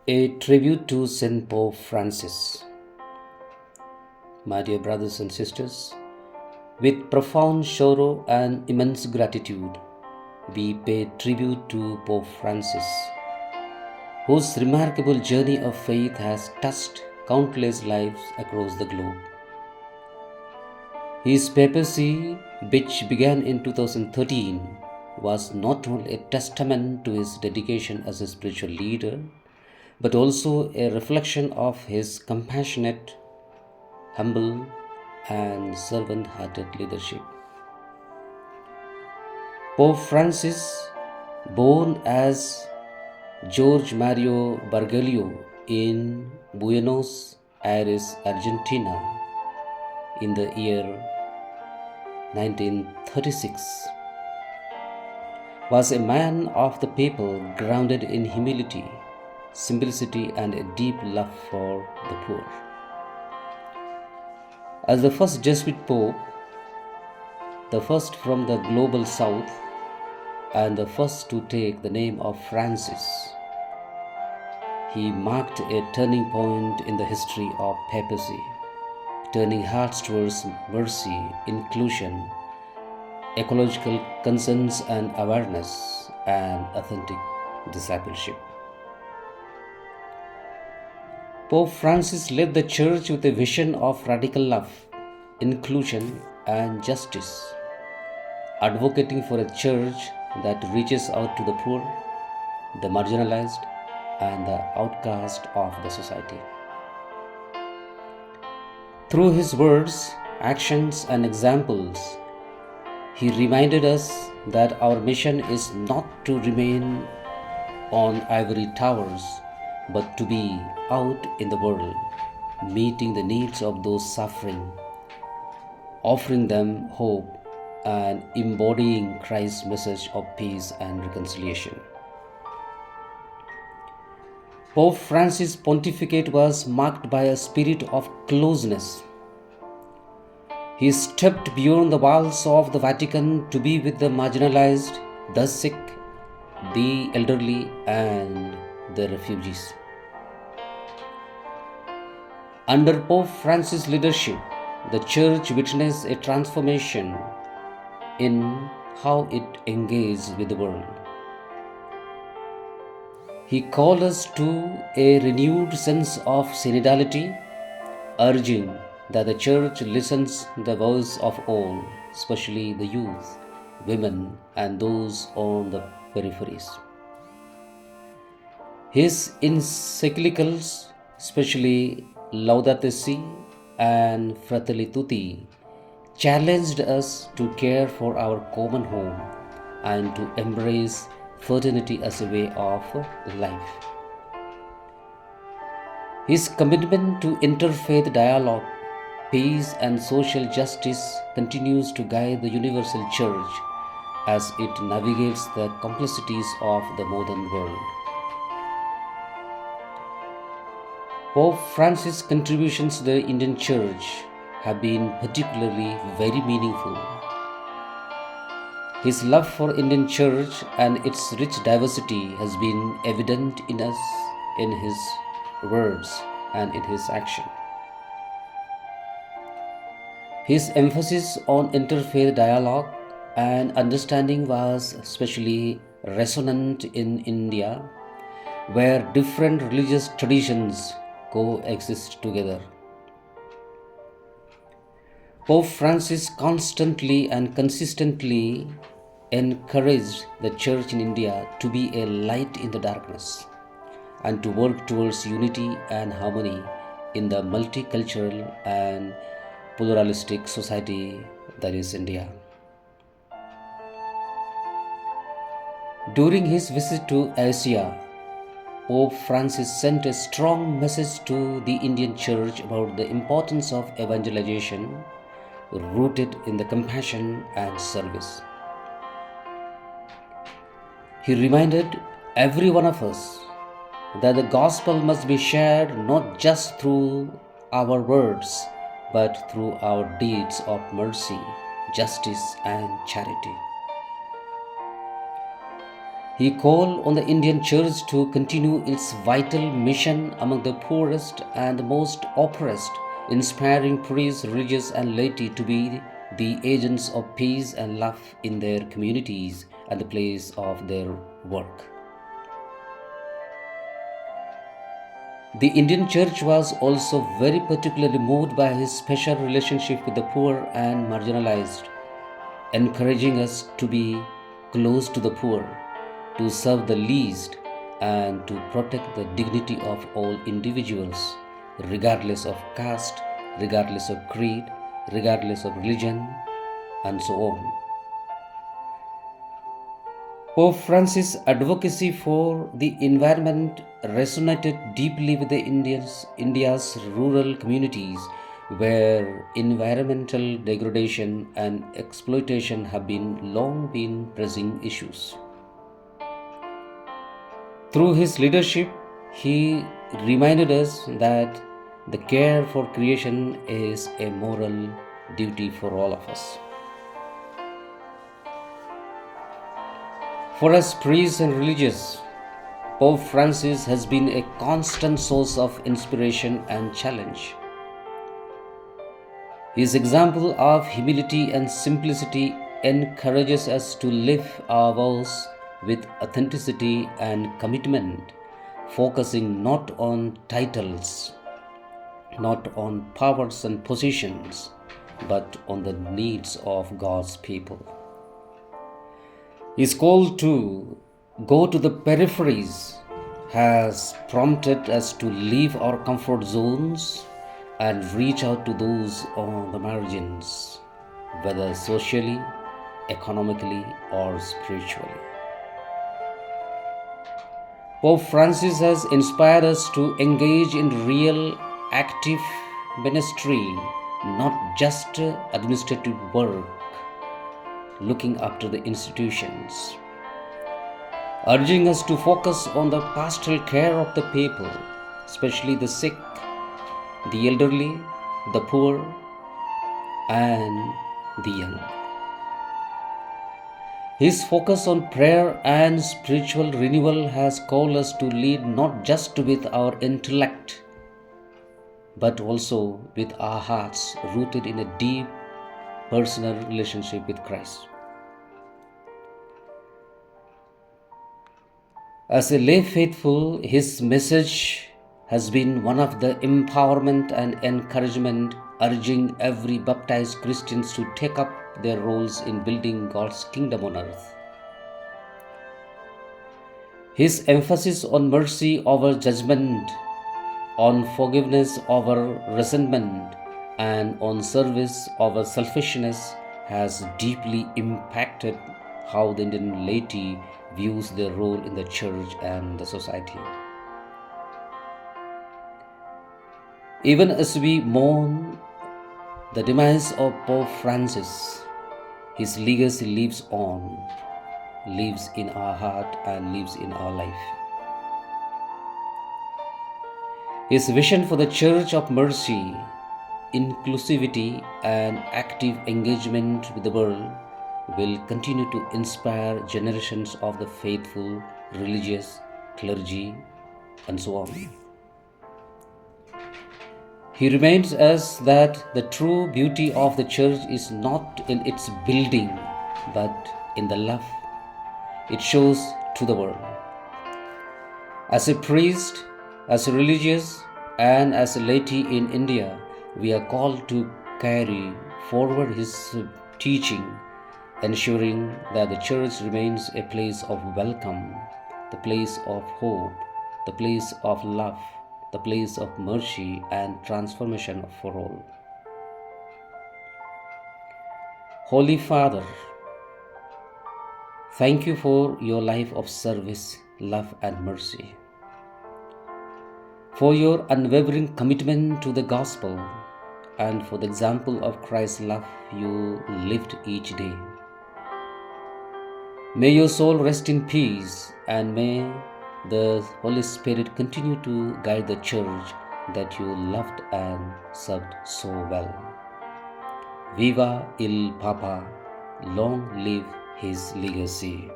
A tribute to Saint Pope Francis. My dear brothers and sisters, with profound sorrow and immense gratitude, we pay tribute to Pope Francis, whose remarkable journey of faith has touched countless lives across the globe. His papacy, which began in 2013, was not only a testament to his dedication as a spiritual leader, but also a reflection of his compassionate, humble, and servant hearted leadership. Pope Francis, born as George Mario Bergoglio in Buenos Aires, Argentina, in the year 1936, was a man of the people grounded in humility, simplicity, and a deep love for the poor. As the first Jesuit Pope, the first from the global south, and the first to take the name of Francis, he marked a turning point in the history of papacy, turning hearts towards mercy, inclusion, ecological concerns and awareness, and authentic discipleship. Pope Francis led the Church with a vision of radical love, inclusion, and justice, advocating for a church that reaches out to the poor, the marginalized, and the outcast of the society. Through his words, actions, and examples, he reminded us that our mission is not to remain on ivory towers, but to be out in the world, meeting the needs of those suffering, offering them hope, and embodying Christ's message of peace and reconciliation. Pope Francis' pontificate was marked by a spirit of closeness. He stepped beyond the walls of the Vatican to be with the marginalized, the sick, the elderly, and the refugees. Under Pope Francis' leadership, the Church witnessed a transformation in how it engaged with the world. He called us to a renewed sense of synodality, urging that the Church listens to the voice of all, especially the youth, women, and those on the peripheries. His encyclicals, especially Laudato Si and Fratelli Tutti, challenged us to care for our common home and to embrace fraternity as a way of life. His commitment to interfaith dialogue, peace, and social justice continues to guide the universal church as it navigates the complexities of the modern world. Pope Francis' contributions to the Indian Church have been particularly very meaningful. His love for Indian Church and its rich diversity has been evident in us, in his words and in his action. His emphasis on interfaith dialogue and understanding was especially resonant in India, where different religious traditions coexist together. Pope Francis constantly and consistently encouraged the Church in India to be a light in the darkness and to work towards unity and harmony in the multicultural and pluralistic society that is India. During his visit to Asia, Pope Francis sent a strong message to the Indian Church about the importance of evangelization rooted in the compassion and service. He reminded every one of us that the gospel must be shared not just through our words, but through our deeds of mercy, justice, and charity. He called on the Indian church to continue its vital mission among the poorest and the most oppressed, inspiring priests, religious, and laity to be the agents of peace and love in their communities and the place of their work. The Indian church was also very particularly moved by his special relationship with the poor and marginalized, encouraging us to be close to the poor, to serve the least, and to protect the dignity of all individuals, regardless of caste, regardless of creed, regardless of religion, and so on. Pope Francis' advocacy for the environment resonated deeply with India's rural communities where environmental degradation and exploitation have long been pressing issues. Through his leadership, he reminded us that the care for creation is a moral duty for all of us. For us priests and religious, Pope Francis has been a constant source of inspiration and challenge. His example of humility and simplicity encourages us to live our vows with authenticity and commitment, focusing not on titles, not on powers and positions, but on the needs of God's people. His call to go to the peripheries has prompted us to leave our comfort zones and reach out to those on the margins, whether socially, economically, or spiritually. Pope Francis has inspired us to engage in real active ministry, not just administrative work, looking after the institutions, urging us to focus on the pastoral care of the people, especially the sick, the elderly, the poor, and the young. His focus on prayer and spiritual renewal has called us to lead not just with our intellect, but also with our hearts rooted in a deep personal relationship with Christ. As a lay faithful, his message has been one of the empowerment and encouragement, urging every baptized Christians to take up their roles in building God's kingdom on earth. His emphasis on mercy over judgment, on forgiveness over resentment, and on service over selfishness has deeply impacted how the Indian laity views their role in the church and the society. Even as we mourn the demise of Pope Francis, his legacy lives on, lives in our heart, and lives in our life. His vision for the Church of Mercy, inclusivity, and active engagement with the world will continue to inspire generations of the faithful, religious, clergy, and so on. He reminds us that the true beauty of the church is not in its building, but in the love it shows to the world. As a priest, as a religious, and as a laity in India, we are called to carry forward his teaching, ensuring that the church remains a place of welcome, the place of hope, the place of love, the place of mercy and transformation for all. Holy Father, thank you for your life of service, love, and mercy, for your unwavering commitment to the gospel, and for the example of Christ's love you lived each day. May your soul rest in peace, and may the Holy Spirit continue to guide the church that you loved and served so well. Viva il Papa, long live his legacy.